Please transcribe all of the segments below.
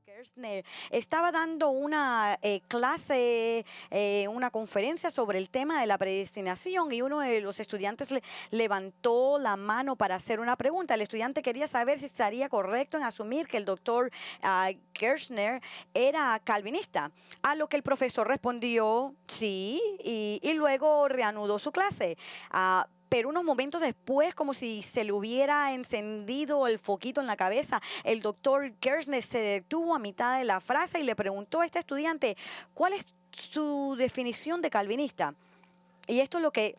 Kirchner estaba dando una clase, una conferencia sobre el tema de la predestinación y uno de los estudiantes levantó la mano para hacer una pregunta. El estudiante quería saber si estaría correcto en asumir que el doctor Kirchner era calvinista, a lo que el profesor respondió sí y luego reanudó su clase. Pero unos momentos después, como si se le hubiera encendido el foquito en la cabeza, el doctor Kirchner se detuvo a mitad de la frase y le preguntó a este estudiante, ¿cuál es su definición de calvinista? Y esto es lo que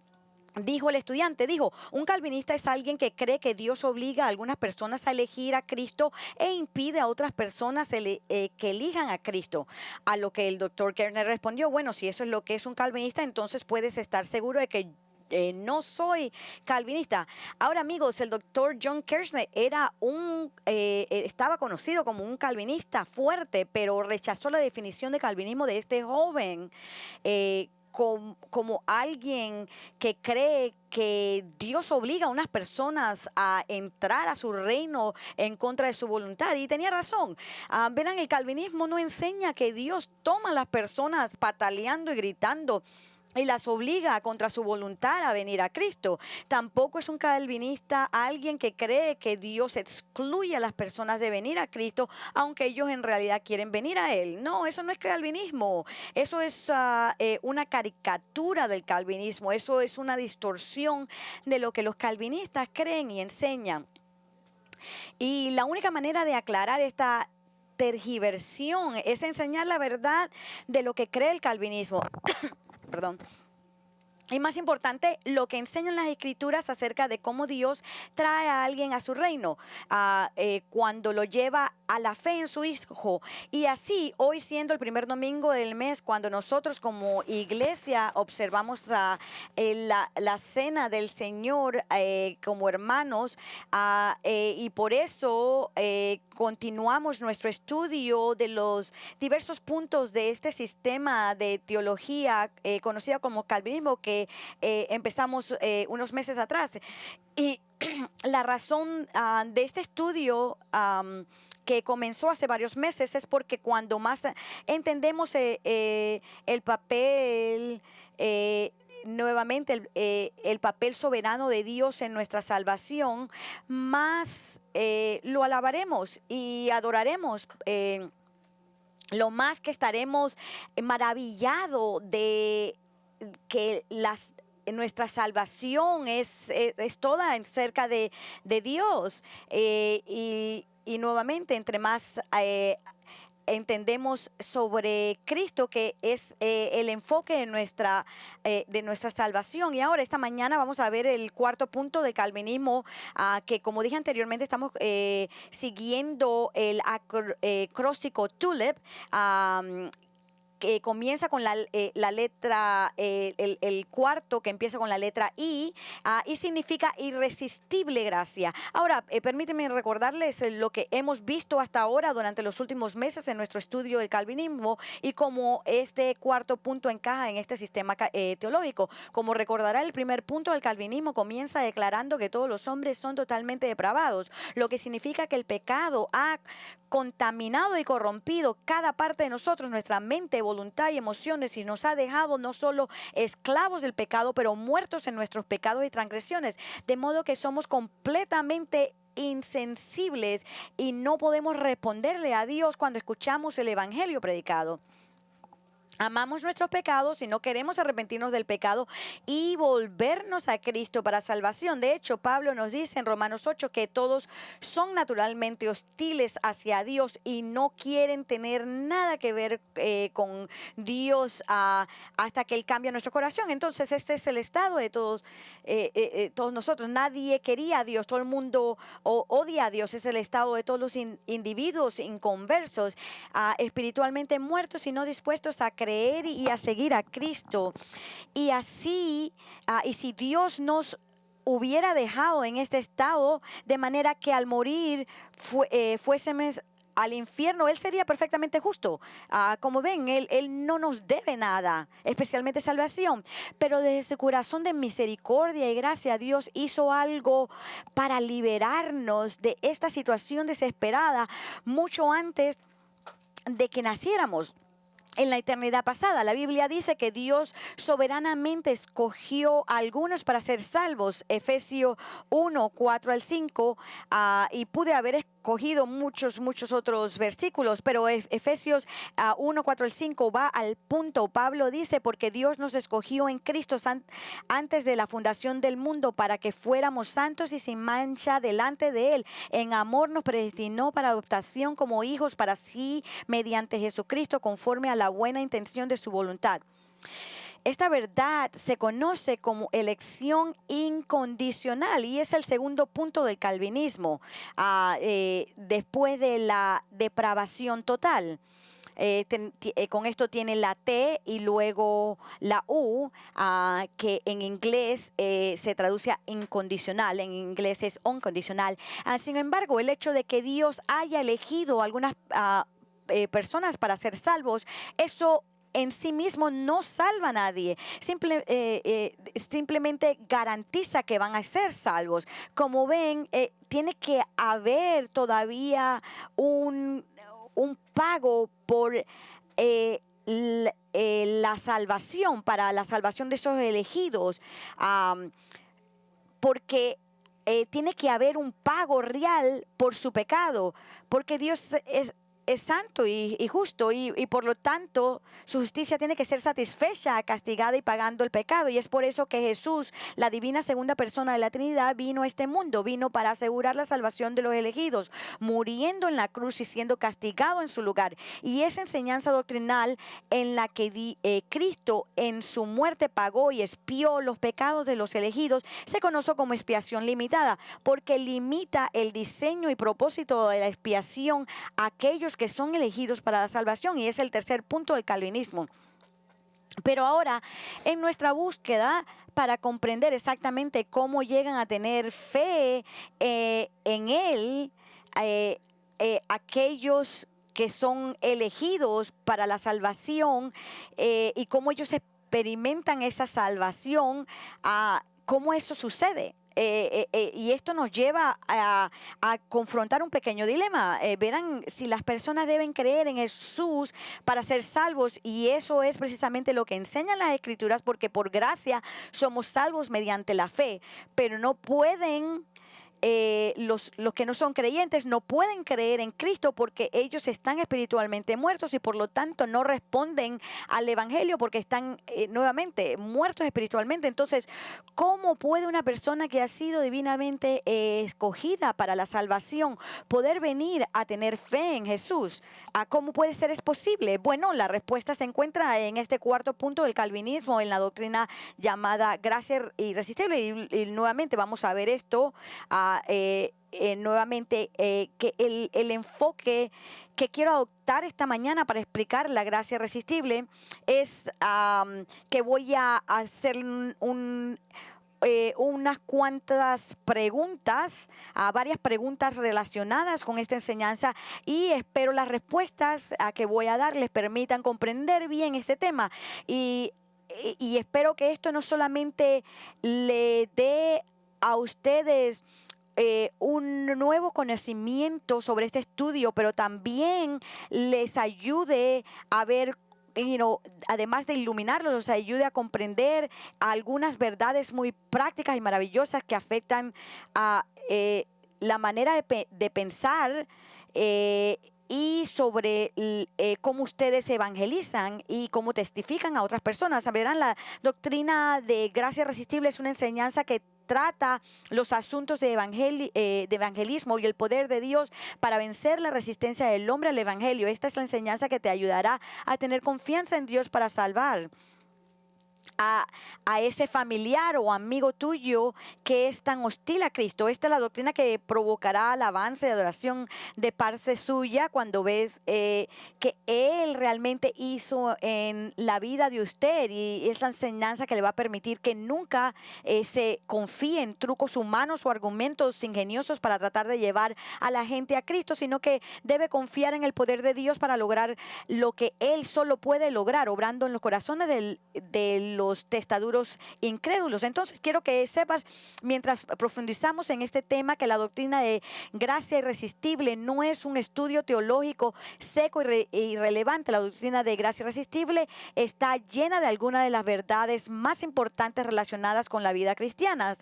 dijo el estudiante. Dijo, un calvinista es alguien que cree que Dios obliga a algunas personas a elegir a Cristo e impide a otras personas que elijan a Cristo. A lo que el doctor Kirchner respondió, bueno, si eso es lo que es un calvinista, entonces puedes estar seguro de que no soy calvinista. Ahora, amigos, el doctor John Kirchner estaba conocido como un calvinista fuerte, pero rechazó la definición de calvinismo de este joven como alguien que cree que Dios obliga a unas personas a entrar a su reino en contra de su voluntad. Y tenía razón. Verán, el calvinismo no enseña que Dios toma a las personas pataleando y gritando y las obliga contra su voluntad a venir a Cristo. Tampoco es un calvinista alguien que cree que Dios excluye a las personas de venir a Cristo, aunque ellos en realidad quieren venir a Él. No, eso no es calvinismo. Eso es una caricatura del calvinismo. Eso es una distorsión de lo que los calvinistas creen y enseñan. Y la única manera de aclarar esta tergiversión es enseñar la verdad de lo que cree el calvinismo. Perdón. Y más importante, lo que enseñan las escrituras acerca de cómo Dios trae a alguien a su reino cuando lo lleva a la fe en su Hijo. Y así, hoy siendo el primer domingo del mes, cuando nosotros como iglesia observamos la cena del Señor como hermanos, y por eso continuamos nuestro estudio de los diversos puntos de este sistema de teología conocida como calvinismo que empezamos unos meses atrás. Y la razón de este estudio que comenzó hace varios meses es porque cuando más entendemos el papel nuevamente el papel soberano de Dios en nuestra salvación, más lo alabaremos y adoraremos. Lo más que estaremos maravillados de que nuestra salvación es toda cerca de Dios. Y nuevamente, entre más entendemos sobre Cristo, que es el enfoque de nuestra salvación. Y ahora, esta mañana, vamos a ver el cuarto punto de calvinismo, que como dije anteriormente, estamos siguiendo el acróstico TULIP, que comienza con la letra, el cuarto que empieza con la letra I, y significa irresistible gracia. Ahora, permítanme recordarles lo que hemos visto hasta ahora durante los últimos meses en nuestro estudio del calvinismo y cómo este cuarto punto encaja en este sistema teológico. Como recordará, el primer punto del calvinismo comienza declarando que todos los hombres son totalmente depravados, lo que significa que el pecado ha contaminado y corrompido cada parte de nosotros, nuestra mente, voluntad y emociones, y nos ha dejado no solo esclavos del pecado, pero muertos en nuestros pecados y transgresiones, de modo que somos completamente insensibles y no podemos responderle a Dios cuando escuchamos el evangelio predicado. Amamos nuestros pecados y no queremos arrepentirnos del pecado y volvernos a Cristo para salvación. De hecho, Pablo nos dice en Romanos 8 que todos son naturalmente hostiles hacia Dios y no quieren tener nada que ver con Dios hasta que Él cambia nuestro corazón. Entonces, este es el estado de todos nosotros. Nadie quería a Dios, todo el mundo odia a Dios. Es el estado de todos los individuos inconversos, espiritualmente muertos y no dispuestos a creer y a seguir a Cristo. Y así, y si Dios nos hubiera dejado en este estado, de manera que al morir fuésemos al infierno, Él sería perfectamente justo. Como ven, él no nos debe nada, especialmente salvación. Pero desde su corazón de misericordia y gracia, Dios hizo algo para liberarnos de esta situación desesperada mucho antes de que naciéramos. En la eternidad pasada, la Biblia dice que Dios soberanamente escogió a algunos para ser salvos. Efesios 1, 4 al 5, y pude haber escogido muchos otros versículos, pero Efesios 1, 4 al 5 va al punto. Pablo dice, porque Dios nos escogió en Cristo antes de la fundación del mundo para que fuéramos santos y sin mancha delante de Él. En amor nos predestinó para adoptación como hijos para sí mediante Jesucristo, conforme a la buena intención de su voluntad. Esta verdad se conoce como elección incondicional y es el segundo punto del calvinismo, después de la depravación total. Con esto tiene la T y luego la U, que en inglés se traduce a incondicional, en inglés es uncondicional. Sin embargo, el hecho de que Dios haya elegido algunas personas para ser salvos, eso en sí mismo no salva a nadie, simplemente garantiza que van a ser salvos. Como ven, tiene que haber todavía un pago por la salvación, para la salvación de esos elegidos, porque tiene que haber un pago real por su pecado, porque Dios es santo y justo y por lo tanto su justicia tiene que ser satisfecha, castigada y pagando el pecado. Y es por eso que Jesús, la divina segunda persona de la Trinidad, vino a este mundo, vino para asegurar la salvación de los elegidos, muriendo en la cruz y siendo castigado en su lugar. Y esa enseñanza doctrinal en la que Cristo en su muerte pagó y expió los pecados de los elegidos se conoce como expiación limitada, porque limita el diseño y propósito de la expiación a aquellos que son elegidos para la salvación, y es el tercer punto del calvinismo. Pero ahora, en nuestra búsqueda para comprender exactamente cómo llegan a tener fe en Él, aquellos que son elegidos para la salvación, y cómo ellos experimentan esa salvación, cómo eso sucede. Y esto nos lleva a confrontar un pequeño dilema. Verán, si las personas deben creer en Jesús para ser salvos, y eso es precisamente lo que enseñan las Escrituras, porque por gracia somos salvos mediante la fe, pero no pueden... los que no son creyentes no pueden creer en Cristo porque ellos están espiritualmente muertos y por lo tanto no responden al Evangelio porque están nuevamente muertos espiritualmente. Entonces, ¿cómo puede una persona que ha sido divinamente escogida para la salvación poder venir a tener fe en Jesús? ¿Cómo puede ser es posible? Bueno, la respuesta se encuentra en este cuarto punto del calvinismo, en la doctrina llamada gracia irresistible. Y nuevamente vamos a ver esto. Nuevamente, que el enfoque que quiero adoptar esta mañana para explicar la gracia irresistible es que voy a hacer unas cuantas preguntas, varias preguntas relacionadas con esta enseñanza, y espero las respuestas que voy a dar les permitan comprender bien este tema. Y espero que esto no solamente le dé a ustedes un nuevo conocimiento sobre este estudio, pero también les ayude a ver, además de iluminarlos, los ayude a comprender algunas verdades muy prácticas y maravillosas que afectan a la manera de pensar, y sobre cómo ustedes evangelizan y cómo testifican a otras personas. Verán, la doctrina de gracia irresistible es una enseñanza que trata los asuntos de evangelismo y el poder de Dios para vencer la resistencia del hombre al evangelio. Esta es la enseñanza que te ayudará a tener confianza en Dios para salvar. a, a ese familiar o amigo tuyo que es tan hostil a Cristo. Esta es la doctrina que provocará alabanza y adoración de parte suya cuando ves que Él realmente hizo en la vida de usted, y es la enseñanza que le va a permitir que nunca se confíe en trucos humanos o argumentos ingeniosos para tratar de llevar a la gente a Cristo, sino que debe confiar en el poder de Dios para lograr lo que Él solo puede lograr, obrando en los corazones de los testaduros incrédulos. Entonces quiero que sepas, mientras profundizamos en este tema, que la doctrina de gracia irresistible no es un estudio teológico seco y irrelevante. La doctrina de gracia irresistible está llena de algunas de las verdades más importantes relacionadas con la vida cristiana.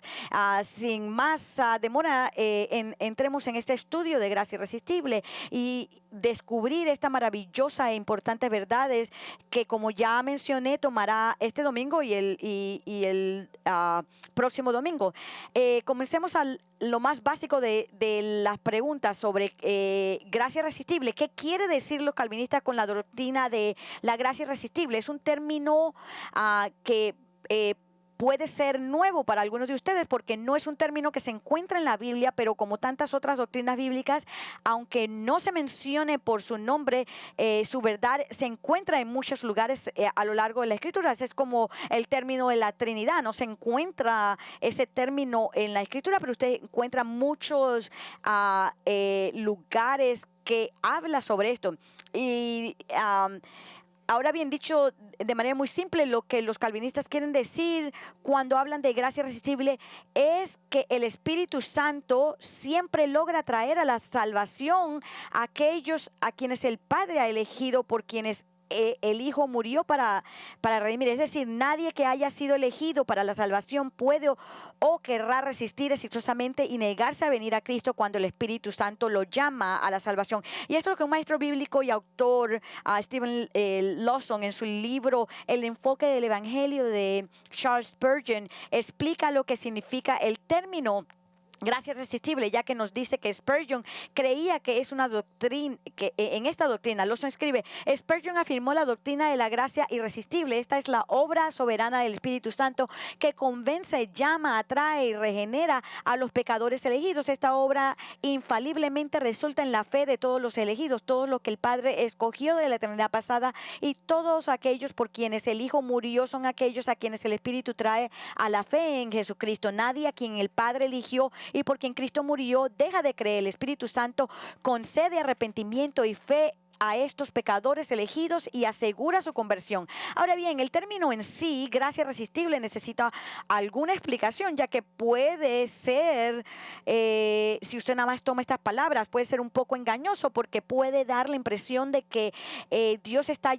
Sin más demora, entremos en este estudio de gracia irresistible y descubrir esta maravillosa e importante verdades que, como ya mencioné, tomará este domingo y el próximo domingo. Comencemos a lo más básico de las preguntas sobre gracia irresistible. ¿Qué quiere decir los calvinistas con la doctrina de la gracia irresistible? Es un término que puede ser nuevo para algunos de ustedes, porque no es un término que se encuentra en la Biblia, pero como tantas otras doctrinas bíblicas, aunque no se mencione por su nombre, su verdad se encuentra en muchos lugares a lo largo de la Escritura. Es como el término de la Trinidad. No se encuentra ese término en la Escritura, pero usted encuentra muchos lugares que habla sobre esto. Y ahora bien, dicho de manera muy simple, lo que los calvinistas quieren decir cuando hablan de gracia irresistible es que el Espíritu Santo siempre logra traer a la salvación a aquellos a quienes el Padre ha elegido, por quienes el Hijo murió para redimir. Es decir, nadie que haya sido elegido para la salvación puede o querrá resistir exitosamente y negarse a venir a Cristo cuando el Espíritu Santo lo llama a la salvación. Y esto es lo que un maestro bíblico y autor, Stephen Lawson, en su libro El enfoque del Evangelio de Charles Spurgeon, explica lo que significa el término gracia irresistible, ya que nos dice que Spurgeon creía que es una doctrina, que en esta doctrina, Lawson escribe, Spurgeon afirmó la doctrina de la gracia irresistible. Esta es la obra soberana del Espíritu Santo que convence, llama, atrae y regenera a los pecadores elegidos. Esta obra infaliblemente resulta en la fe de todos los elegidos, todos los que el Padre escogió de la eternidad pasada, y todos aquellos por quienes el Hijo murió son aquellos a quienes el Espíritu trae a la fe en Jesucristo. Nadie a quien el Padre eligió y por quien Cristo murió deja de creer. El Espíritu Santo concede arrepentimiento y fe a estos pecadores elegidos y asegura su conversión. Ahora bien, el término en sí, gracia irresistible, necesita alguna explicación, ya que puede ser, si usted nada más toma estas palabras, puede ser un poco engañoso, porque puede dar la impresión de que Dios está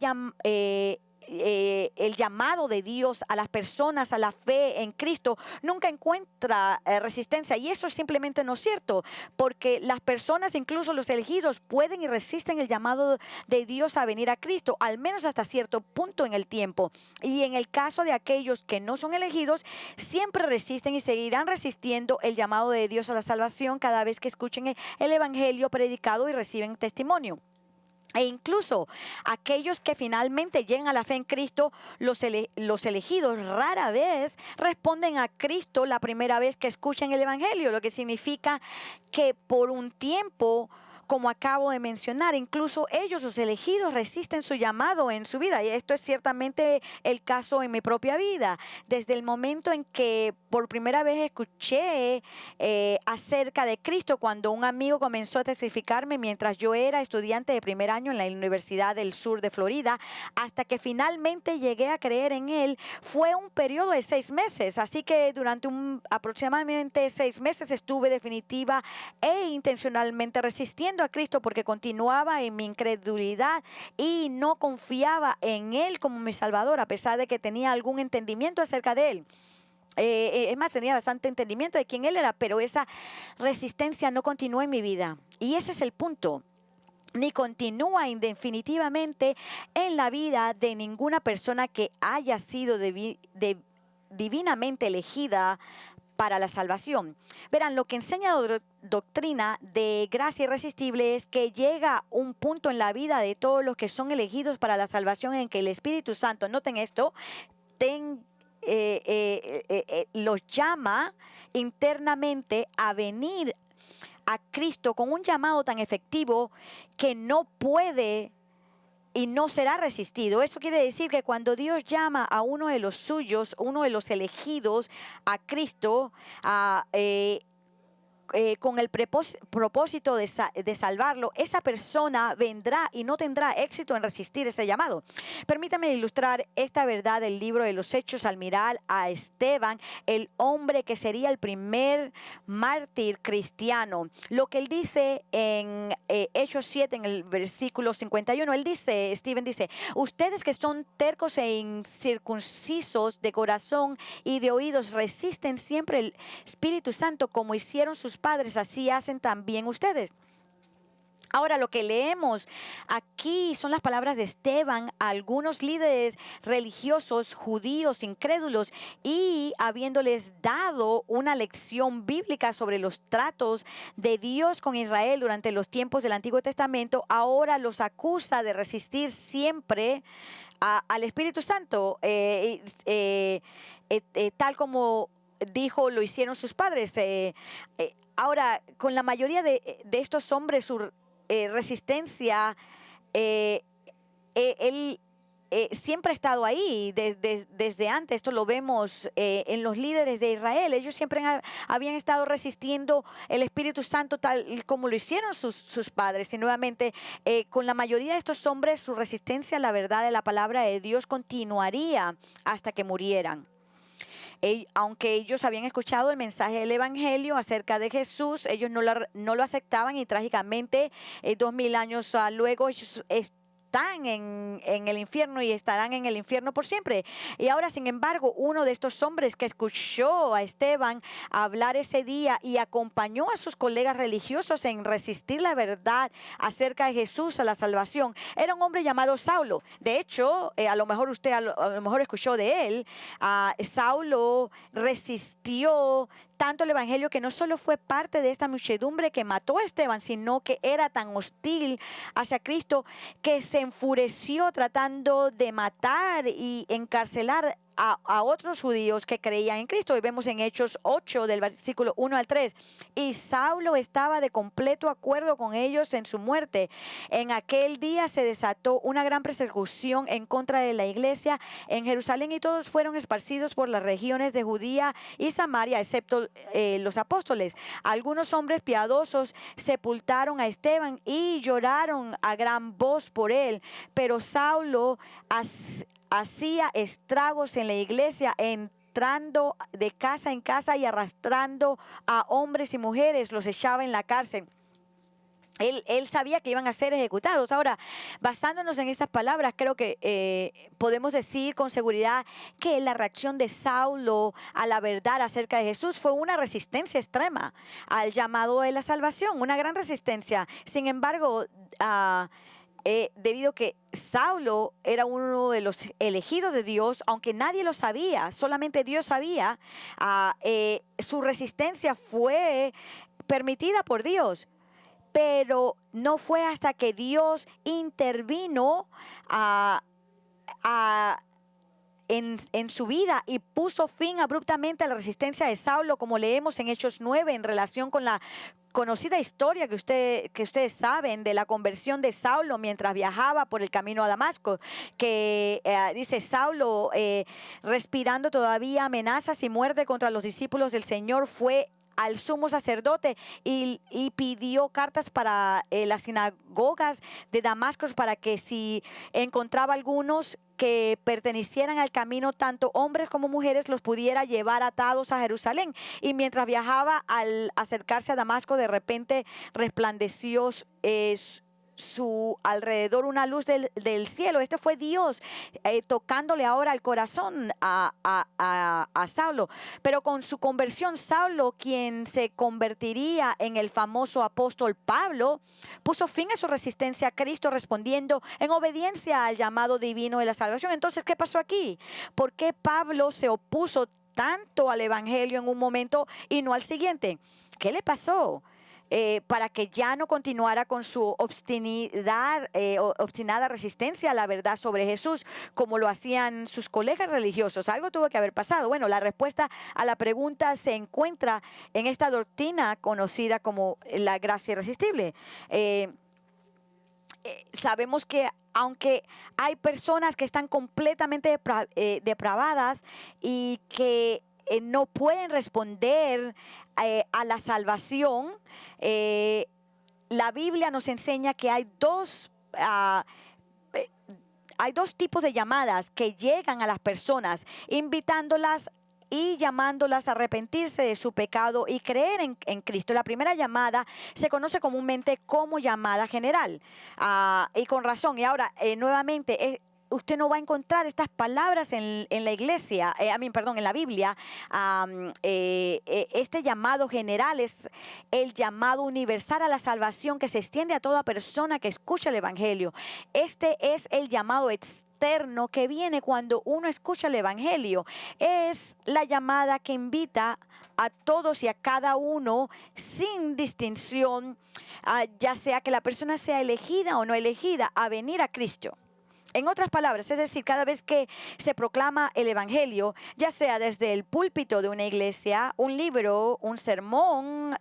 el llamado de Dios a las personas a la fe en Cristo nunca encuentra resistencia, y eso simplemente no es cierto, porque las personas, incluso los elegidos, pueden y resisten el llamado de Dios a venir a Cristo, al menos hasta cierto punto en el tiempo. Y en el caso de aquellos que no son elegidos, siempre resisten y seguirán resistiendo el llamado de Dios a la salvación cada vez que escuchen el Evangelio predicado y reciben testimonio. E incluso aquellos que finalmente llegan a la fe en Cristo, los elegidos rara vez responden a Cristo la primera vez que escuchan el Evangelio, lo que significa que por un tiempo, como acabo de mencionar, incluso ellos, los elegidos, resisten su llamado en su vida. Y esto es ciertamente el caso en mi propia vida. Desde el momento en que por primera vez escuché acerca de Cristo, cuando un amigo comenzó a testificarme mientras yo era estudiante de primer año en la Universidad del Sur de Florida, hasta que finalmente llegué a creer en Él, fue un periodo de 6 meses. Así que durante aproximadamente 6 meses estuve definitiva e intencionalmente resistiendo a Cristo, porque continuaba en mi incredulidad y no confiaba en Él como mi Salvador, a pesar de que tenía algún entendimiento acerca de Él. Es más, tenía bastante entendimiento de quién Él era, pero esa resistencia no continuó en mi vida. Y ese es el punto. Ni continúa indefinitivamente en la vida de ninguna persona que haya sido divinamente elegida para la salvación. Verán, lo que enseña la doctrina de gracia irresistible es que llega un punto en la vida de todos los que son elegidos para la salvación en que el Espíritu Santo, noten esto, los llama internamente a venir a Cristo con un llamado tan efectivo que no puede y no será resistido. Eso quiere decir que cuando Dios llama a uno de los suyos, uno de los elegidos a Cristo, con el propósito de salvarlo, esa persona vendrá y no tendrá éxito en resistir ese llamado. Permítame ilustrar esta verdad del libro de los Hechos al mirar a Esteban, el hombre que sería el primer mártir cristiano. Lo que él dice en Hechos 7, en el versículo 51, Stephen dice: ustedes que son tercos e incircuncisos de corazón y de oídos, resisten siempre el Espíritu Santo como hicieron sus padres, así hacen también ustedes. Ahora, lo que leemos aquí son las palabras de Esteban a algunos líderes religiosos judíos incrédulos, y habiéndoles dado una lección bíblica sobre los tratos de Dios con Israel durante los tiempos del Antiguo Testamento, ahora los acusa de resistir siempre al Espíritu Santo, tal como dijo lo hicieron sus padres. Ahora, con la mayoría de estos hombres, su resistencia, él siempre ha estado ahí desde antes. Esto lo vemos en los líderes de Israel. Ellos siempre habían estado resistiendo el Espíritu Santo tal como lo hicieron sus padres. Y nuevamente, con la mayoría de estos hombres, su resistencia a la verdad de la palabra de Dios continuaría hasta que murieran. Aunque ellos habían escuchado el mensaje del Evangelio acerca de Jesús, ellos no lo aceptaban, y trágicamente 2000 años luego ellos están en el infierno y estarán en el infierno por siempre. Y ahora, sin embargo, uno de estos hombres que escuchó a Esteban hablar ese día y acompañó a sus colegas religiosos en resistir la verdad acerca de Jesús, a la salvación, era un hombre llamado Saulo. De hecho, a lo mejor usted a lo mejor escuchó de él. Saulo resistió tanto el Evangelio que no solo fue parte de esta muchedumbre que mató a Esteban, sino que era tan hostil hacia Cristo que se enfureció tratando de matar y encarcelar a otros judíos que creían en Cristo. Y vemos en Hechos 8 del versículo 1 al 3: y Saulo estaba de completo acuerdo con ellos en su muerte. En aquel día se desató una gran persecución en contra de la iglesia en Jerusalén, y todos fueron esparcidos por las regiones de Judía y Samaria, excepto los apóstoles. Algunos hombres piadosos sepultaron a Esteban y lloraron a gran voz por él, pero Saulo hacía estragos en la iglesia, entrando de casa en casa y arrastrando a hombres y mujeres, los echaba en la cárcel. Él sabía que iban a ser ejecutados. Ahora, basándonos en estas palabras, creo que podemos decir con seguridad que la reacción de Saulo a la verdad acerca de Jesús fue una resistencia extrema al llamado de la salvación, una gran resistencia. Sin embargo, debido a que Saulo era uno de los elegidos de Dios, aunque nadie lo sabía, solamente Dios sabía, su resistencia fue permitida por Dios. Pero no fue hasta que Dios intervino en su vida y puso fin abruptamente a la resistencia de Saulo, como leemos en Hechos 9, en relación con la conocida historia que ustedes saben de la conversión de Saulo mientras viajaba por el camino a Damasco, que dice Saulo, respirando todavía amenazas y muerte contra los discípulos del Señor, fue al sumo sacerdote y pidió cartas para las sinagogas de Damasco, para que si encontraba algunos que pertenecieran al camino, tanto hombres como mujeres, los pudiera llevar atados a Jerusalén. Y mientras viajaba, al acercarse a Damasco, de repente resplandeció su alrededor una luz del cielo. Este fue Dios tocándole ahora el corazón a Saulo. Pero con su conversión, Saulo, quien se convertiría en el famoso apóstol Pablo, puso fin a su resistencia a Cristo, respondiendo en obediencia al llamado divino de la salvación. Entonces, ¿qué pasó aquí? ¿Por qué Pablo se opuso tanto al evangelio en un momento y no al siguiente? ¿Qué le pasó? para que ya no continuara con su obstinada resistencia a la verdad sobre Jesús, como lo hacían sus colegas religiosos. Algo tuvo que haber pasado. Bueno, la respuesta a la pregunta se encuentra en esta doctrina conocida como la gracia irresistible. Sabemos que aunque hay personas que están completamente depravadas y que no pueden responder a la salvación, la Biblia nos enseña que hay dos tipos de llamadas que llegan a las personas, invitándolas y llamándolas a arrepentirse de su pecado y creer en Cristo. La primera llamada se conoce comúnmente como llamada general, y con razón. Y ahora, nuevamente, usted no va a encontrar estas palabras en la iglesia, en la Biblia. Este llamado general es el llamado universal a la salvación que se extiende a toda persona que escucha el Evangelio. Este es el llamado externo que viene cuando uno escucha el Evangelio. Es la llamada que invita a todos y a cada uno sin distinción, ya sea que la persona sea elegida o no elegida, a venir a Cristo. En otras palabras, es decir, cada vez que se proclama el Evangelio, ya sea desde el púlpito de una iglesia, un libro, un sermón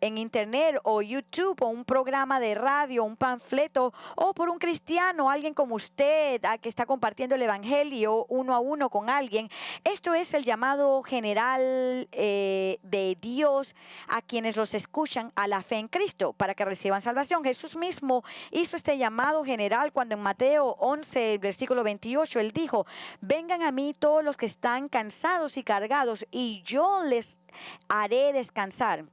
en internet o YouTube o un programa de radio, un panfleto, o por un cristiano, alguien como usted que está compartiendo el Evangelio uno a uno con alguien, esto es el llamado general de Dios a quienes los escuchan a la fe en Cristo para que reciban salvación. Jesús mismo hizo este llamado general cuando en Mateo 11, versículo 28, él dijo: vengan a mí todos los que están cansados y cargados, y yo les haré descansar.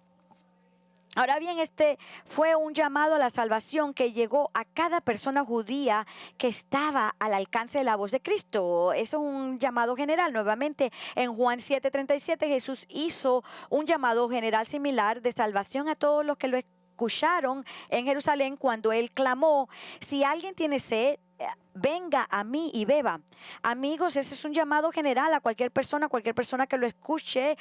Ahora bien, este fue un llamado a la salvación que llegó a cada persona judía que estaba al alcance de la voz de Cristo. Eso es un llamado general. Nuevamente, en Juan 7:37, Jesús hizo un llamado general similar de salvación a todos los que lo escucharon en Jerusalén cuando él clamó: si alguien tiene sed, venga a mí y beba. Amigos, ese es un llamado general a cualquier persona que lo escuche.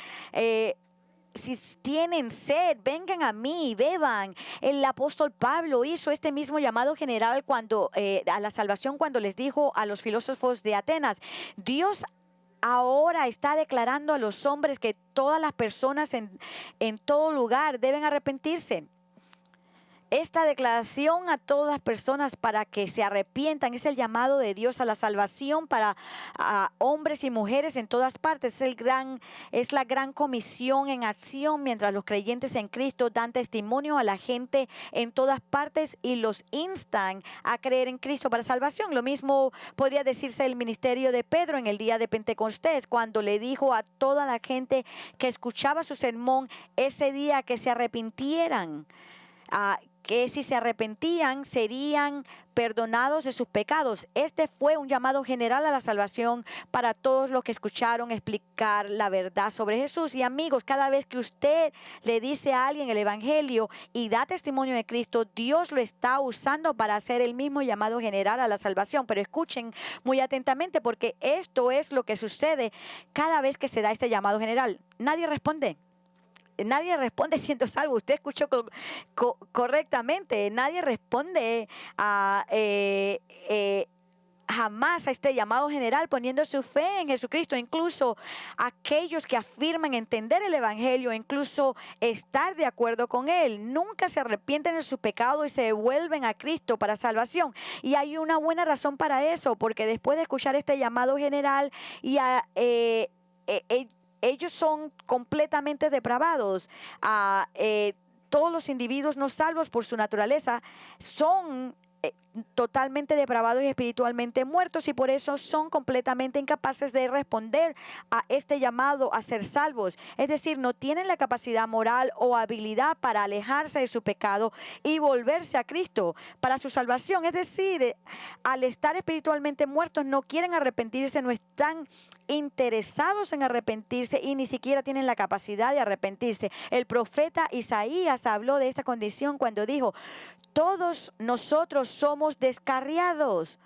Si tienen sed, vengan a mí y beban. El apóstol Pablo hizo este mismo llamado general a la salvación cuando les dijo a los filósofos de Atenas: Dios ahora está declarando a los hombres que todas las personas en todo lugar deben arrepentirse. Esta declaración a todas las personas para que se arrepientan es el llamado de Dios a la salvación para hombres y mujeres en todas partes. Es la gran comisión en acción mientras los creyentes en Cristo dan testimonio a la gente en todas partes y los instan a creer en Cristo para salvación. Lo mismo podría decirse del ministerio de Pedro en el día de Pentecostés, cuando le dijo a toda la gente que escuchaba su sermón ese día que se arrepintieran. Que si se arrepentían serían perdonados de sus pecados. Este fue un llamado general a la salvación para todos los que escucharon explicar la verdad sobre Jesús. Y amigos, cada vez que usted le dice a alguien el Evangelio y da testimonio de Cristo, Dios lo está usando para hacer el mismo llamado general a la salvación. Pero escuchen muy atentamente, porque esto es lo que sucede cada vez que se da este llamado general. Nadie responde. Nadie responde siendo salvo. Usted escuchó correctamente. Nadie responde jamás a este llamado general poniendo su fe en Jesucristo. Incluso aquellos que afirman entender el Evangelio, incluso estar de acuerdo con él, nunca se arrepienten de su pecado y se vuelven a Cristo para salvación. Y hay una buena razón para eso, porque después de escuchar este llamado general ellos son completamente depravados. Todos los individuos no salvos por su naturaleza son totalmente depravados y espiritualmente muertos, y por eso son completamente incapaces de responder a este llamado a ser salvos. Es decir, no tienen la capacidad moral o habilidad para alejarse de su pecado y volverse a Cristo para su salvación. Es decir, al estar espiritualmente muertos, no quieren arrepentirse, no están interesados en arrepentirse y ni siquiera tienen la capacidad de arrepentirse. El profeta Isaías habló de esta condición cuando dijo: todos nosotros somos descarriados,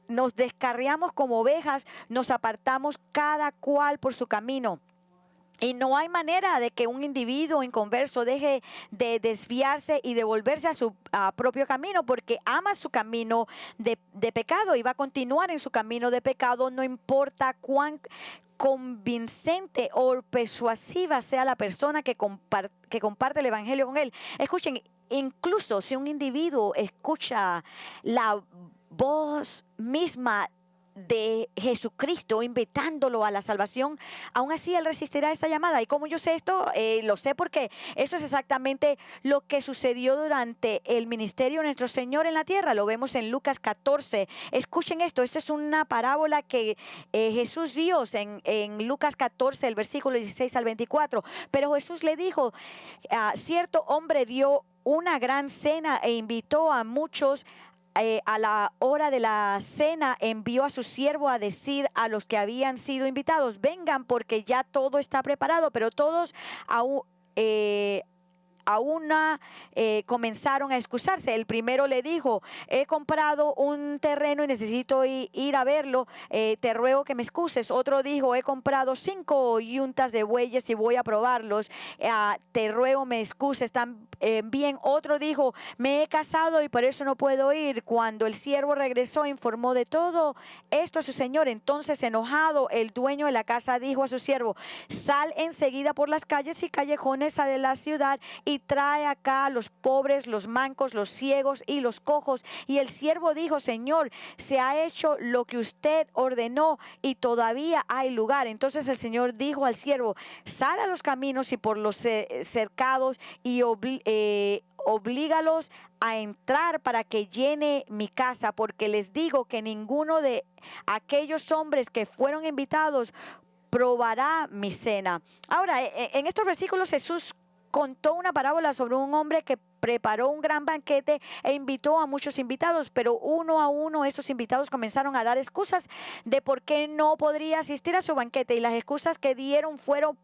nos descarriamos como ovejas, nos apartamos cada cual por su camino. Y no hay manera de que un individuo inconverso deje de desviarse y de volverse a su propio camino, porque ama su camino de pecado y va a continuar en su camino de pecado, no importa cuán convincente o persuasiva sea la persona que comparte el evangelio con él. Escuchen, incluso si un individuo escucha la voz misma de Jesucristo invitándolo a la salvación, aún así él resistirá esta llamada. ¿Y cómo yo sé esto? Lo sé porque eso es exactamente lo que sucedió durante el ministerio de nuestro Señor en la tierra. Lo vemos en Lucas 14. Escuchen esto, esta es una parábola que Jesús dio en Lucas 14, el versículo 16 al 24. Pero Jesús le dijo, cierto hombre dio una gran cena e invitó a muchos. A la hora de la cena envió a su siervo a decir a los que habían sido invitados, vengan porque ya todo está preparado, pero todos aún comenzaron a excusarse. El primero le dijo, he comprado un terreno y necesito ir a verlo, te ruego que me excuses. Otro dijo, he comprado 5 yuntas de bueyes y voy a probarlos, te ruego me excuses también. Otro dijo, me he casado y por eso no puedo ir. Cuando el siervo regresó, informó de todo esto a su señor. Entonces, enojado, el dueño de la casa dijo a su siervo, sal enseguida por las calles y callejones de la ciudad y trae acá a los pobres, los mancos, los ciegos y los cojos. Y el siervo dijo, Señor, se ha hecho lo que usted ordenó y todavía hay lugar. Entonces el Señor dijo al siervo, sal a los caminos y por los cercados y oblígalos a entrar para que llene mi casa, porque les digo que ninguno de aquellos hombres que fueron invitados probará mi cena. Ahora, en estos versículos Jesús contó una parábola sobre un hombre que preparó un gran banquete e invitó a muchos invitados, pero uno a uno estos invitados comenzaron a dar excusas de por qué no podría asistir a su banquete, y las excusas que dieron fueron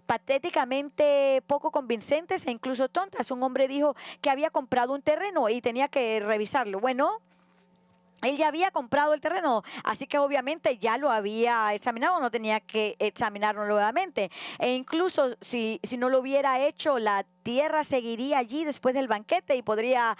patéticamente poco convincentes e incluso tontas. Un hombre dijo que había comprado un terreno y tenía que revisarlo. Bueno, él ya había comprado el terreno, así que obviamente ya lo había examinado, no tenía que examinarlo nuevamente. E incluso si no lo hubiera hecho, la tierra seguiría allí después del banquete y podría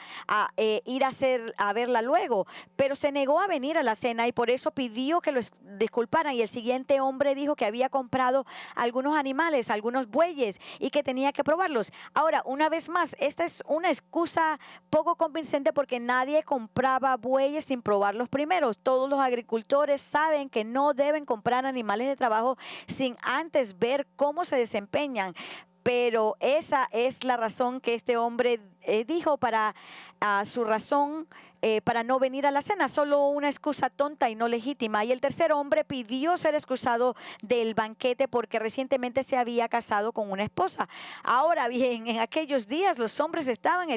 ir a verla luego. Pero se negó a venir a la cena y por eso pidió que lo disculparan. Y el siguiente hombre dijo que había comprado algunos animales, algunos bueyes, y que tenía que probarlos. Ahora, una vez más, esta es una excusa poco convincente porque nadie compraba bueyes sin probarlos primero. Todos los agricultores saben que no deben comprar animales de trabajo sin antes ver cómo se desempeñan. Pero esa es la razón que este hombre dijo para su razón para no venir a la cena, solo una excusa tonta y no legítima. Y el tercer hombre pidió ser excusado del banquete porque recientemente se había casado con una esposa. Ahora bien, en aquellos días los hombres estaban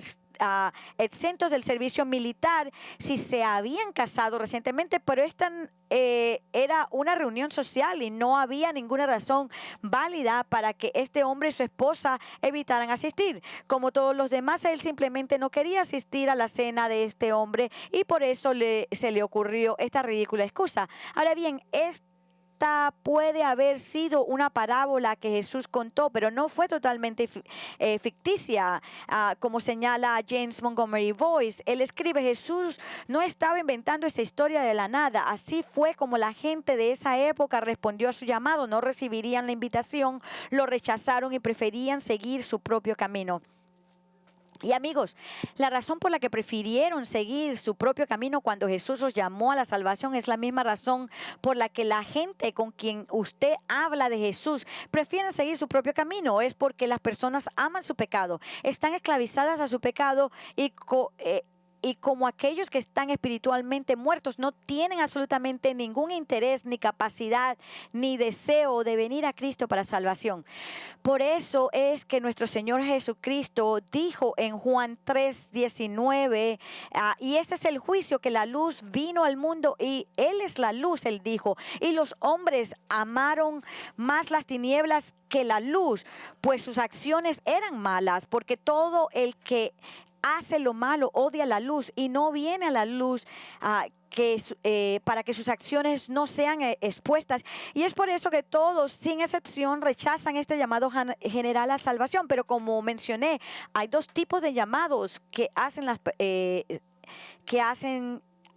exentos del servicio militar si se habían casado recientemente, pero esta era una reunión social y no había ninguna razón válida para que este hombre y su esposa evitaran asistir. Como todos los demás, él simplemente no quería asistir a la cena de este hombre y por eso se le ocurrió esta ridícula excusa. Ahora bien, esta puede haber sido una parábola que Jesús contó, pero no fue totalmente ficticia, como señala James Montgomery Boyce. Él escribe, Jesús no estaba inventando esta historia de la nada. Así fue como la gente de esa época respondió a su llamado. No recibirían la invitación, lo rechazaron y preferían seguir su propio camino. Y amigos, la razón por la que prefirieron seguir su propio camino cuando Jesús los llamó a la salvación es la misma razón por la que la gente con quien usted habla de Jesús prefieren seguir su propio camino. Es porque las personas aman su pecado, están esclavizadas a su pecado y como aquellos que están espiritualmente muertos no tienen absolutamente ningún interés, ni capacidad, ni deseo de venir a Cristo para salvación. Por eso es que nuestro Señor Jesucristo dijo en Juan 3:19, y este es el juicio, que la luz vino al mundo y Él es la luz, Él dijo, y los hombres amaron más las tinieblas que la luz, pues sus acciones eran malas, porque todo el que hace lo malo, odia la luz y no viene a la luz para que sus acciones no sean expuestas. Y es por eso que todos, sin excepción, rechazan este llamado general a salvación. Pero como mencioné, hay dos tipos de llamados que hacen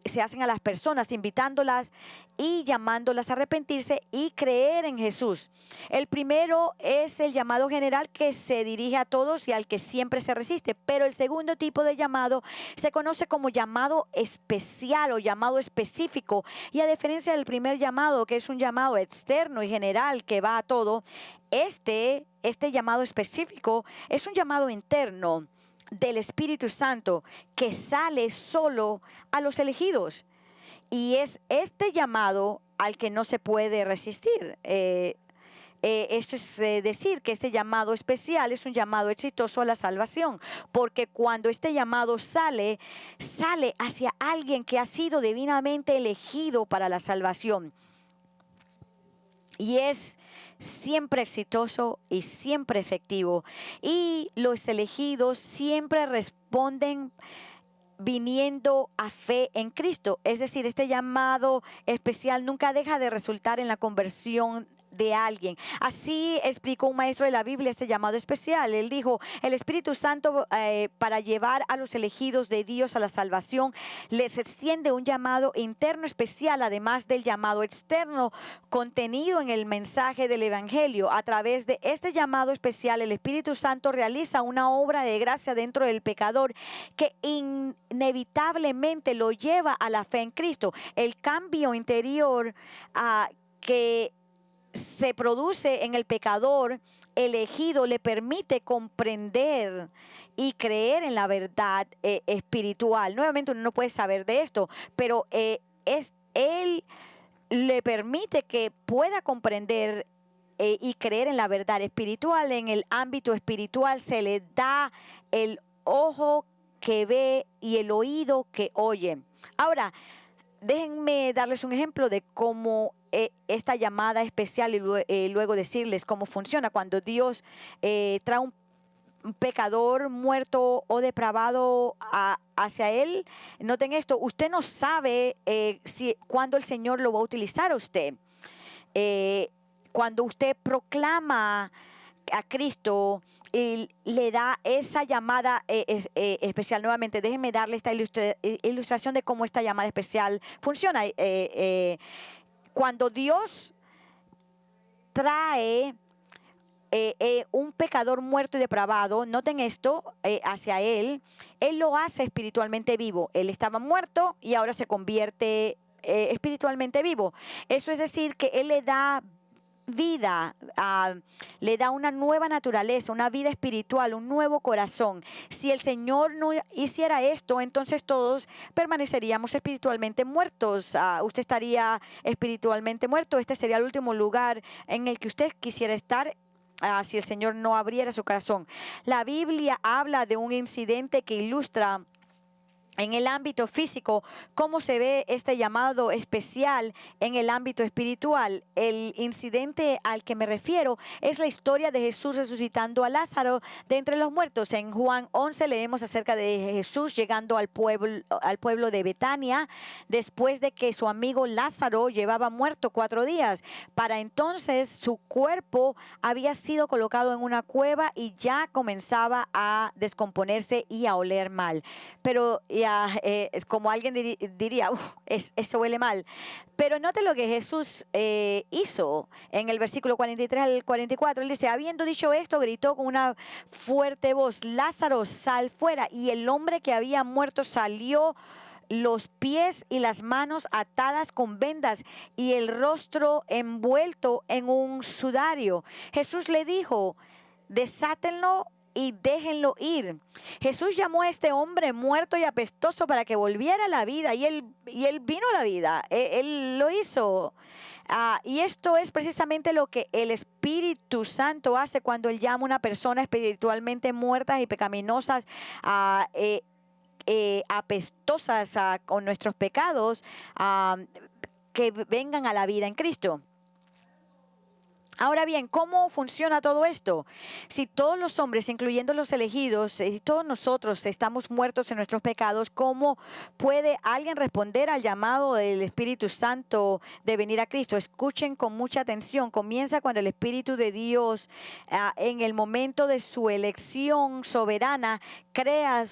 se hacen a las personas, invitándolas y llamándolas a arrepentirse y creer en Jesús. El primero es el llamado general, que se dirige a todos y al que siempre se resiste. Pero el segundo tipo de llamado se conoce como llamado especial o llamado específico. Y a diferencia del primer llamado, que es un llamado externo y general que va a todo, este llamado específico es un llamado interno del Espíritu Santo que sale solo a los elegidos. Y es este llamado al que no se puede resistir. Esto es decir que este llamado especial es un llamado exitoso a la salvación, porque cuando este llamado sale hacia alguien que ha sido divinamente elegido para la salvación. Y es siempre exitoso y siempre efectivo. Y los elegidos siempre responden viniendo a fe en Cristo. Es decir, este llamado especial nunca deja de resultar en la conversión de alguien. Así explicó un maestro de la Biblia este llamado especial. Él dijo: el Espíritu Santo, para llevar a los elegidos de Dios a la salvación, les extiende un llamado interno especial, además del llamado externo contenido en el mensaje del Evangelio. A través de este llamado especial, el Espíritu Santo realiza una obra de gracia dentro del pecador que inevitablemente lo lleva a la fe en Cristo. El cambio interior que se produce en el pecador elegido le permite comprender y creer en la verdad espiritual. Nuevamente, uno no puede saber de esto, pero Él le permite que pueda comprender y creer en la verdad espiritual. En el ámbito espiritual se le da el ojo que ve y el oído que oye. Ahora, déjenme darles un ejemplo de cómo esta llamada especial, y luego decirles cómo funciona. Cuando Dios trae un pecador muerto o depravado hacia Él, noten esto: usted no sabe cuándo el Señor lo va a utilizar a usted. Cuando usted proclama a Cristo y le da esa llamada especial. Nuevamente, déjenme darle esta ilustración de cómo esta llamada especial funciona. Cuando Dios trae un pecador muerto y depravado, noten esto, hacia Él lo hace espiritualmente vivo. Él estaba muerto y ahora se convierte espiritualmente vivo. Eso es decir, que Él le da vida, le da una nueva naturaleza, una vida espiritual, un nuevo corazón. Si el Señor no hiciera esto, entonces todos permaneceríamos espiritualmente muertos. Usted estaría espiritualmente muerto. Este sería el último lugar en el que usted quisiera estar, si el Señor no abriera su corazón. La Biblia habla de un incidente que ilustra en el ámbito físico cómo se ve este llamado especial en el ámbito espiritual. El incidente al que me refiero es la historia de Jesús resucitando a Lázaro de entre los muertos. En Juan 11 leemos acerca de Jesús llegando al pueblo de Betania, después de que su amigo Lázaro llevaba muerto 4 días. Para entonces su cuerpo había sido colocado en una cueva y ya comenzaba a descomponerse y a oler mal. Pero como alguien diría, eso huele mal. Pero note lo que Jesús hizo en el versículo 43 al 44. Él dice: habiendo dicho esto, gritó con una fuerte voz: Lázaro, sal fuera. Y el hombre que había muerto salió, los pies y las manos atadas con vendas y el rostro envuelto en un sudario. Jesús le dijo: desátenlo y déjenlo ir. Jesús llamó a este hombre muerto y apestoso para que volviera a la vida, y él vino a la vida. Él lo hizo. Y esto es precisamente lo que el Espíritu Santo hace cuando Él llama a una persona espiritualmente muertas y pecaminosas, apestosas con nuestros pecados, que vengan a la vida en Cristo. Ahora bien, ¿cómo funciona todo esto? Si todos los hombres, incluyendo los elegidos, y todos nosotros estamos muertos en nuestros pecados, ¿cómo puede alguien responder al llamado del Espíritu Santo de venir a Cristo? Escuchen con mucha atención. Comienza cuando el Espíritu de Dios, en el momento de su elección soberana, crea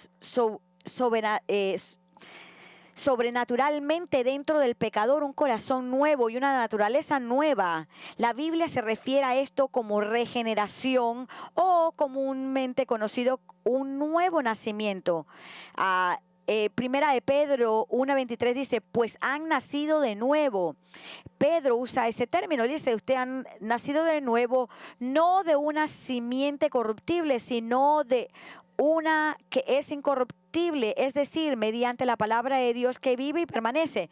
sobrenaturalmente dentro del pecador un corazón nuevo y una naturaleza nueva. La Biblia se refiere a esto como regeneración o comúnmente conocido un nuevo nacimiento. Primera de Pedro 1:23 dice, pues han nacido de nuevo. Pedro usa ese término, dice, usted han nacido de nuevo, no de una simiente corruptible, sino de una que es incorruptible, es decir, mediante la palabra de Dios que vive y permanece.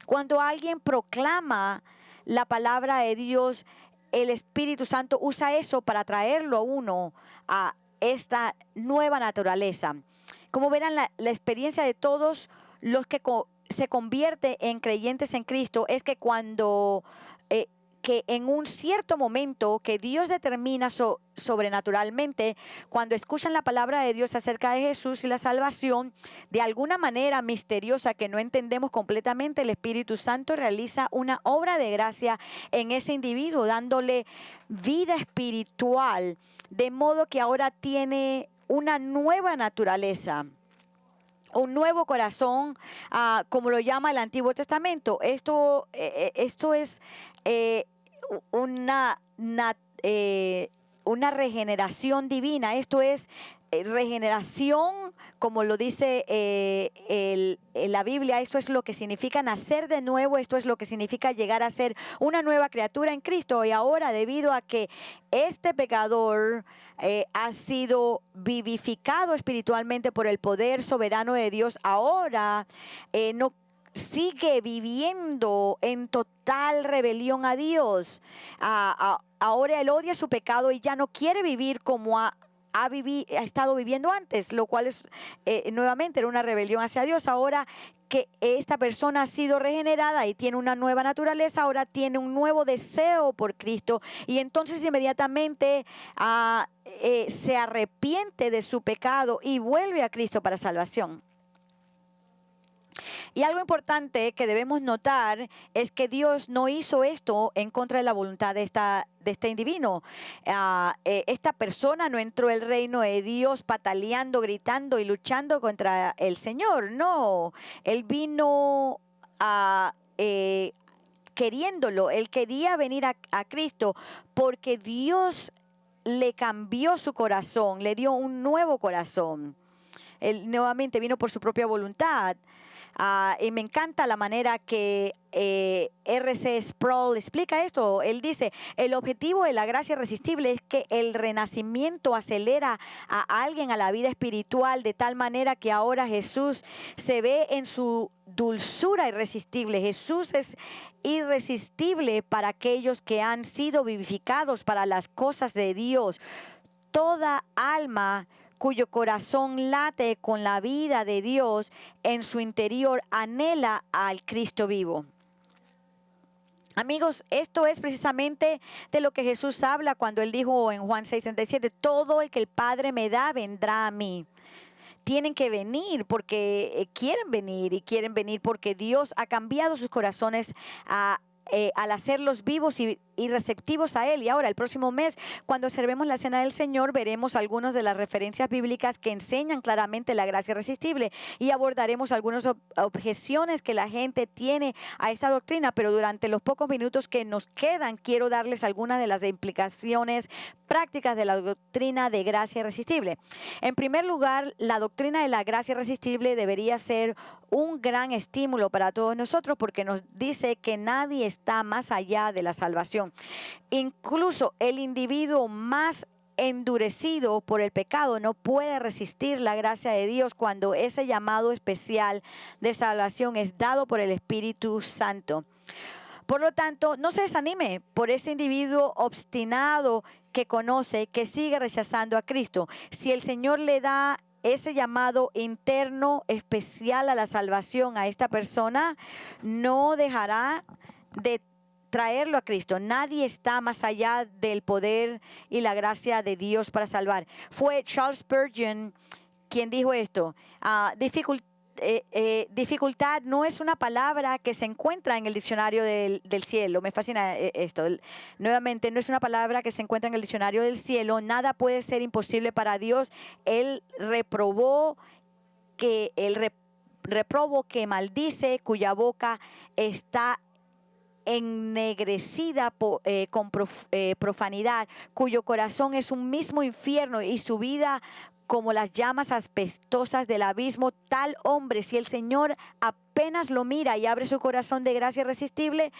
Cuando alguien proclama la palabra de Dios, el Espíritu Santo usa eso para traerlo a uno a esta nueva naturaleza. Como verán, la experiencia de todos los que se convierte en creyentes en Cristo es que cuando que en un cierto momento que Dios determina sobrenaturalmente, cuando escuchan la palabra de Dios acerca de Jesús y la salvación, de alguna manera misteriosa que no entendemos completamente, el Espíritu Santo realiza una obra de gracia en ese individuo, dándole vida espiritual, de modo que ahora tiene una nueva naturaleza, un nuevo corazón, como lo llama el Antiguo Testamento. Esto es una, una regeneración divina. Esto es regeneración, como lo dice la Biblia. Esto es lo que significa nacer de nuevo. Esto es lo que significa llegar a ser una nueva criatura en Cristo. Y ahora, debido a que este pecador ha sido vivificado espiritualmente por el poder soberano de Dios, ahora no sigue viviendo en total rebelión a Dios. Ahora él odia su pecado y ya no quiere vivir como ha estado viviendo antes, lo cual es nuevamente era una rebelión hacia Dios. Ahora que esta persona ha sido regenerada y tiene una nueva naturaleza, ahora tiene un nuevo deseo por Cristo, y entonces inmediatamente se arrepiente de su pecado y vuelve a Cristo para salvación. Y algo importante que debemos notar es que Dios no hizo esto en contra de la voluntad de este individuo. Esta persona no entró al reino de Dios pataleando, gritando y luchando contra el Señor. No, él vino queriéndolo. Él quería venir a Cristo porque Dios le cambió su corazón, le dio un nuevo corazón. Él nuevamente vino por su propia voluntad. Y me encanta la manera que R.C. Sproul explica esto. Él dice, el objetivo de la gracia irresistible es que el renacimiento acelera a alguien a la vida espiritual de tal manera que ahora Jesús se ve en su dulzura irresistible. Jesús es irresistible para aquellos que han sido vivificados para las cosas de Dios. Toda alma cuyo corazón late con la vida de Dios en su interior anhela al Cristo vivo. Amigos, esto es precisamente de lo que Jesús habla cuando él dijo en Juan 6:37, todo el que el Padre me da vendrá a mí. Tienen que venir porque quieren venir, y quieren venir porque Dios ha cambiado sus corazones al hacerlos vivos y receptivos a Él. Y ahora, el próximo mes, cuando observemos la Cena del Señor, veremos algunas de las referencias bíblicas que enseñan claramente la gracia irresistible, y abordaremos algunas objeciones que la gente tiene a esta doctrina. Pero durante los pocos minutos que nos quedan, quiero darles algunas de las implicaciones prácticas de la doctrina de gracia irresistible. En primer lugar, la doctrina de la gracia irresistible debería ser un gran estímulo para todos nosotros, porque nos dice que nadie está más allá de la salvación. Incluso el individuo más endurecido por el pecado no puede resistir la gracia de Dios cuando ese llamado especial de salvación es dado por el Espíritu Santo. Por lo tanto, no se desanime por ese individuo obstinado que conoce, que sigue rechazando a Cristo. Si el Señor le da ese llamado interno especial a la salvación a esta persona, no dejará de traerlo a Cristo. Nadie está más allá del poder y la gracia de Dios para salvar. Fue Charles Spurgeon quien dijo esto. Dificultad no es una palabra que se encuentra en el diccionario del cielo. Me fascina esto. Nuevamente, no es una palabra que se encuentra en el diccionario del cielo. Nada puede ser imposible para Dios. Él reprobó reprobo que maldice, cuya boca está ennegrecida con profanidad, cuyo corazón es un mismo infierno y su vida como las llamas asbestosas del abismo. Tal hombre, si el Señor apenas lo mira y abre su corazón de gracia irresistible,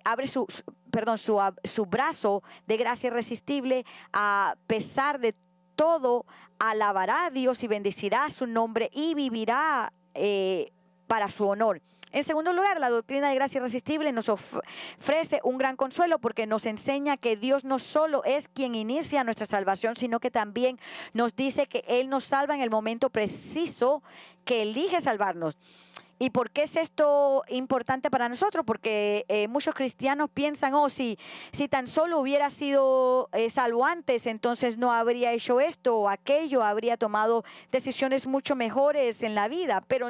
abre su brazo de gracia irresistible, a pesar de todo, alabará a Dios y bendecirá su nombre y vivirá para su honor. En segundo lugar, la doctrina de gracia irresistible nos ofrece un gran consuelo porque nos enseña que Dios no solo es quien inicia nuestra salvación, sino que también nos dice que Él nos salva en el momento preciso que elige salvarnos. ¿Y por qué es esto importante para nosotros? Porque muchos cristianos piensan, si tan solo hubiera sido salvo antes, entonces no habría hecho esto o aquello, habría tomado decisiones mucho mejores en la vida. Pero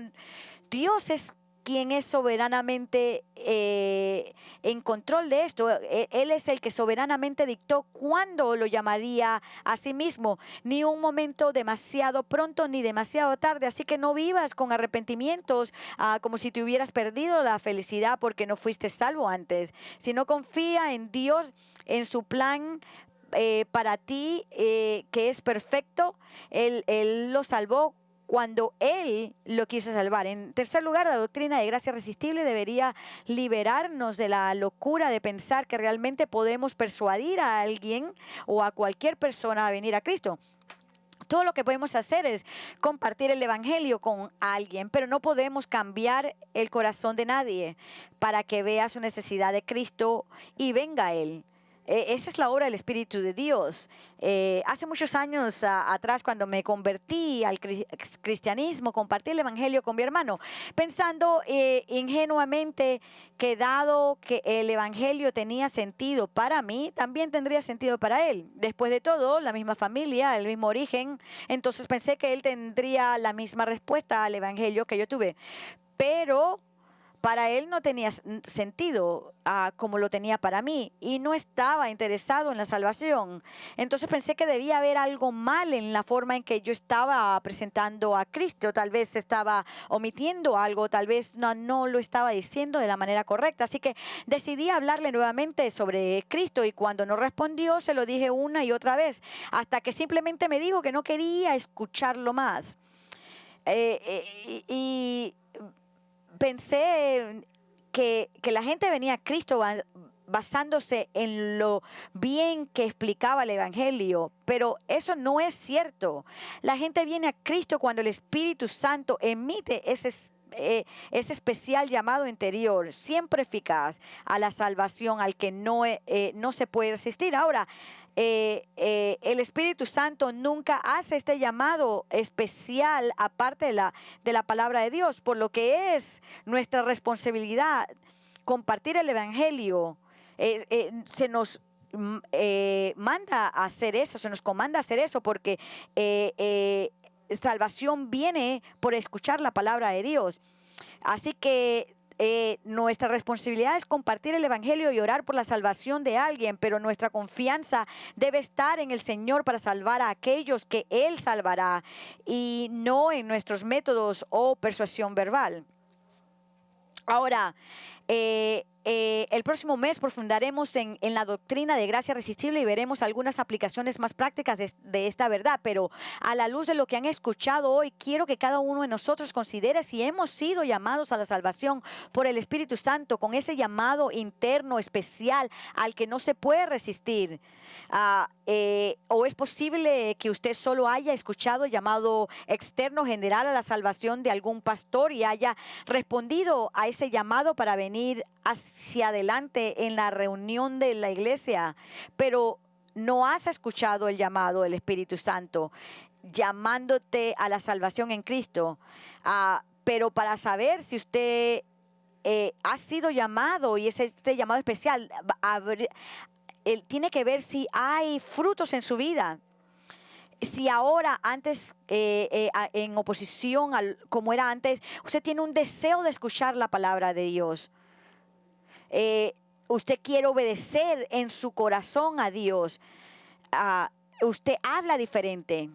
Dios es quien es soberanamente en control de esto. Él es el que soberanamente dictó cuándo lo llamaría a sí mismo. Ni un momento demasiado pronto ni demasiado tarde. Así que no vivas con arrepentimientos como si te hubieras perdido la felicidad porque no fuiste salvo antes. Sino confía en Dios, en su plan para ti, que es perfecto. Él lo salvó cuando Él lo quiso salvar. En tercer lugar, la doctrina de gracia irresistible debería liberarnos de la locura de pensar que realmente podemos persuadir a alguien o a cualquier persona a venir a Cristo. Todo lo que podemos hacer es compartir el evangelio con alguien, pero no podemos cambiar el corazón de nadie para que vea su necesidad de Cristo y venga a Él. Esa es la obra del Espíritu de Dios. Hace muchos años atrás, cuando me convertí al cristianismo, compartí el evangelio con mi hermano, pensando ingenuamente que dado que el evangelio tenía sentido para mí, también tendría sentido para él. Después de todo, la misma familia, el mismo origen, entonces pensé que él tendría la misma respuesta al evangelio que yo tuve. Pero para él no tenía sentido como lo tenía para mí y no estaba interesado en la salvación. Entonces pensé que debía haber algo mal en la forma en que yo estaba presentando a Cristo. Tal vez estaba omitiendo algo, tal vez no lo estaba diciendo de la manera correcta. Así que decidí hablarle nuevamente sobre Cristo y cuando no respondió se lo dije una y otra vez hasta que simplemente me dijo que no quería escucharlo más. Y pensé que la gente venía a Cristo basándose en lo bien que explicaba el evangelio, pero eso no es cierto. La gente viene a Cristo cuando el Espíritu Santo emite ese especial llamado interior, siempre eficaz a la salvación, al que no se puede resistir. Ahora, el Espíritu Santo nunca hace este llamado especial aparte de la palabra de Dios, por lo que es nuestra responsabilidad compartir el evangelio. Se nos manda a hacer eso, se nos comanda a hacer eso porque salvación viene por escuchar la palabra de Dios. Así que nuestra responsabilidad es compartir el evangelio y orar por la salvación de alguien, pero nuestra confianza debe estar en el Señor para salvar a aquellos que Él salvará y no en nuestros métodos o persuasión verbal. Ahora, el próximo mes profundaremos en la doctrina de gracia irresistible y veremos algunas aplicaciones más prácticas de esta verdad, pero a la luz de lo que han escuchado hoy, quiero que cada uno de nosotros considere si hemos sido llamados a la salvación por el Espíritu Santo, con ese llamado interno especial al que no se puede resistir. O es posible que usted solo haya escuchado el llamado externo general a la salvación de algún pastor y haya respondido a ese llamado para venir hacia adelante en la reunión de la iglesia, pero no has escuchado el llamado del Espíritu Santo llamándote a la salvación en Cristo. Pero para saber si usted ha sido llamado y es este llamado especial. Él tiene que ver si hay frutos en su vida. Si ahora, antes, en oposición al como era antes, usted tiene un deseo de escuchar la palabra de Dios. Usted quiere obedecer en su corazón a Dios. Usted habla diferente.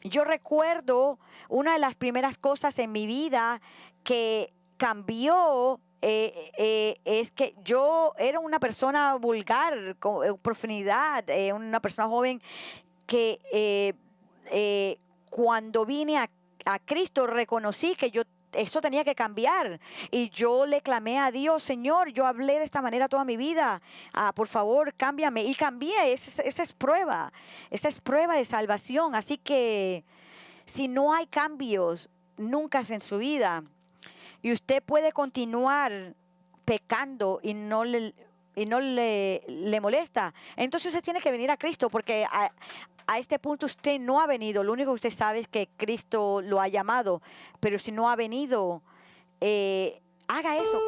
Yo recuerdo una de las primeras cosas en mi vida que cambió. Es que yo era una persona vulgar, con profundidad, una persona joven que cuando vine a Cristo reconocí que esto tenía que cambiar, y yo le clamé a Dios: Señor, yo hablé de esta manera toda mi vida, por favor cámbiame, y cambié. Esa es prueba de salvación. Así que si no hay cambios nunca en su vida y usted puede continuar pecando y no le molesta, entonces usted tiene que venir a Cristo, porque a este punto usted no ha venido. Lo único que usted sabe es que Cristo lo ha llamado, pero si no ha venido, haga eso.